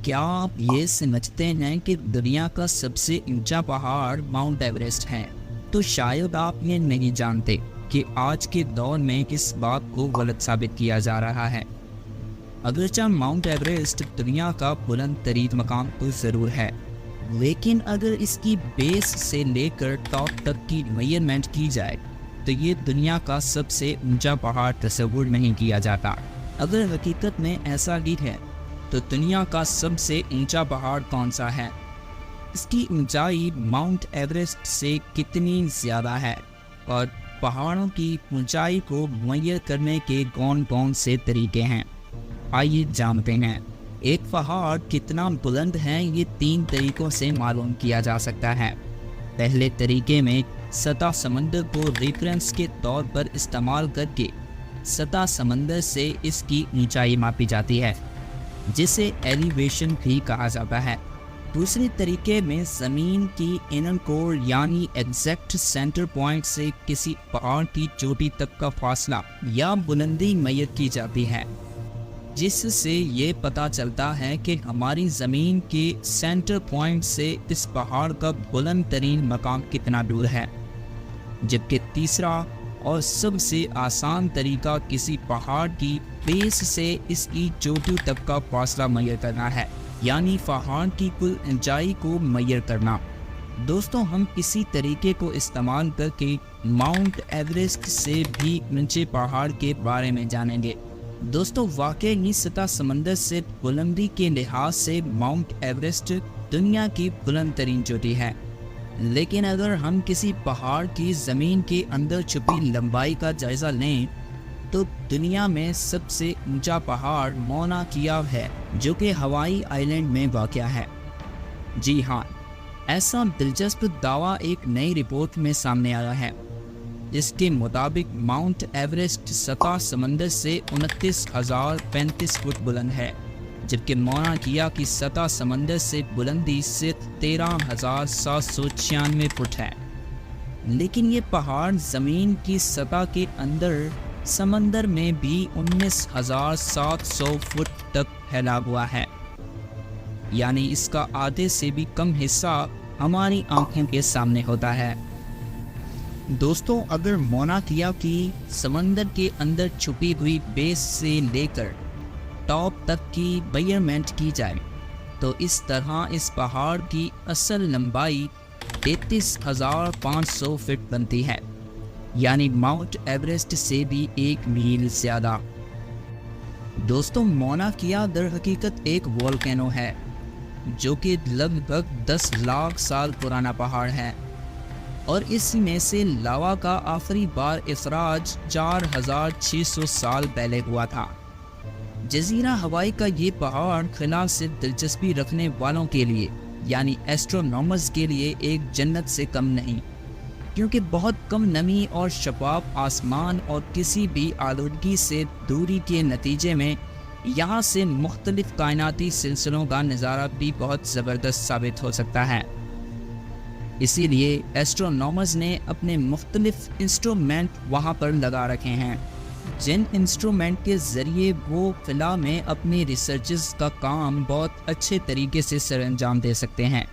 क्या आप ये समझते हैं कि दुनिया का सबसे ऊंचा पहाड़ माउंट एवरेस्ट है? तो शायद आप ये नहीं जानते कि आज के दौर में इस बात को गलत साबित किया जा रहा है। अगरचे माउंट एवरेस्ट दुनिया का बुलंद तरीन मकाम तो ज़रूर है, लेकिन अगर इसकी बेस से लेकर टॉप तक की मेजरमेंट की जाए तो ये दुनिया का सबसे ऊंचा पहाड़ तस्वुर नहीं किया जाता। अगर हकीकत में ऐसा ही है तो दुनिया का सबसे ऊंचा पहाड़ कौन सा है? इसकी ऊंचाई माउंट एवरेस्ट से कितनी ज़्यादा है? और पहाड़ों की ऊंचाई को मुहैया करने के कौन कौन से तरीके हैं, आइए जानते हैं। एक पहाड़ कितना बुलंद है ये 3 तरीक़ों से मालूम किया जा सकता है। पहले तरीके में सतह समंदर को रेफरेंस के तौर पर इस्तेमाल करके सतह समंदर से इसकी ऊंचाई मापी जाती है, जिसे एलिवेशन भी कहा जाता है। दूसरे तरीके में ज़मीन की इनर कोर यानी एग्जैक्ट सेंटर पॉइंट से किसी पहाड़ की चोटी तक का फासला या बुलंदी मैयर की जाती है, जिससे ये पता चलता है कि हमारी ज़मीन के सेंटर पॉइंट से इस पहाड़ का बुलंद तरीन मकाम कितना दूर है। जबकि तीसरा और सबसे आसान तरीका किसी पहाड़ की बेस से इसकी चोटी तक का फासला मैयर करना है, यानी पहाड़ की कुल ऊंचाई को मैयर करना। दोस्तों, हम इसी तरीके को इस्तेमाल करके माउंट एवरेस्ट से भी ऊंचे पहाड़ के बारे में जानेंगे। दोस्तों, वाकई सतह समंदर से बुलंदी के लिहाज से माउंट एवरेस्ट दुनिया की बुलंद तरीन चोटी है, लेकिन अगर हम किसी पहाड़ की ज़मीन के अंदर छुपी लंबाई का जायज़ा लें तो दुनिया में सबसे ऊंचा पहाड़ मौना किया है, जो कि हवाई आइलैंड में वाक़या है। जी हाँ, ऐसा दिलचस्प दावा एक नई रिपोर्ट में सामने आया है, जिसके मुताबिक माउंट एवरेस्ट सतह समंदर से 29,035 फुट बुलंद है, जबकि मौना किया की सतह समंदर से बुलंदी सिर्फ 13,796 फुट है। लेकिन ये पहाड़ ज़मीन की सतह के अंदर समंदर में भी 19,700 फुट तक फैला हुआ है, यानी इसका आधे से भी कम हिस्सा हमारी आंखों के सामने होता है। दोस्तों, अगर मौना किया की समंदर के अंदर छुपी हुई बेस से लेकर टॉप तक की मेजरमेंट की जाए तो इस तरह इस पहाड़ की असल लंबाई 33,500 फीट बनती है, यानी माउंट एवरेस्ट से भी 1 मील ज़्यादा। दोस्तों, मौना किया दर हकीकत एक वोल्केनो है, जो कि लगभग 10 लाख साल पुराना पहाड़ है, और इसमें से लावा का आखिरी बार इखराज 4,600 साल पहले हुआ था। जजीरा हवाई का ये पहाड़ खिला से दिलचस्पी रखने वालों के लिए यानी एस्ट्रोनॉमर्स के लिए एक जन्नत से कम नहीं, क्योंकि बहुत कम नमी और शफाफ आसमान और किसी भी आलूदगी से दूरी के नतीजे में यहाँ से मुख्तलिफ कायनाती सिलसिलों का नज़ारा भी बहुत ज़बरदस्त साबित हो सकता है। इसीलिए एस्ट्रोनॉमर्स ने अपने मुख्तलिफ इंस्ट्रूमेंट वहाँ पर लगा रखे हैं, जिन इंस्ट्रूमेंट के ज़रिए वो फ़िला में अपनी रिसर्चेस का काम बहुत अच्छे तरीके से सरअंजाम दे सकते हैं।